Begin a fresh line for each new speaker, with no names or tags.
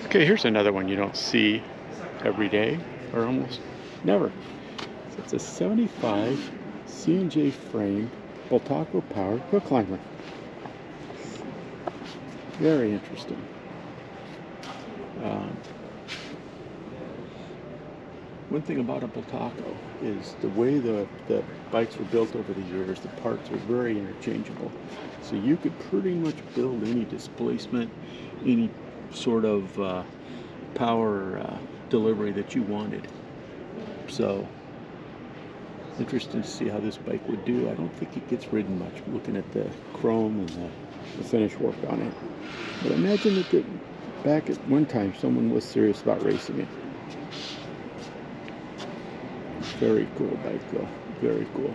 Okay, here's another one you don't see every day, or almost never. So it's a 75 C&J frame Bultaco powered hill climber. Very interesting. Um, One thing about a Bultaco is the way the bikes were built over the years, the parts are very interchangeable. So you could pretty much build any displacement, any sort of power delivery that you wanted. So interesting to see how this bike would do. I don't think it gets ridden much looking at the chrome and the finish work on it. But imagine that back at one time someone was serious about racing it. Very cool bike though, very cool.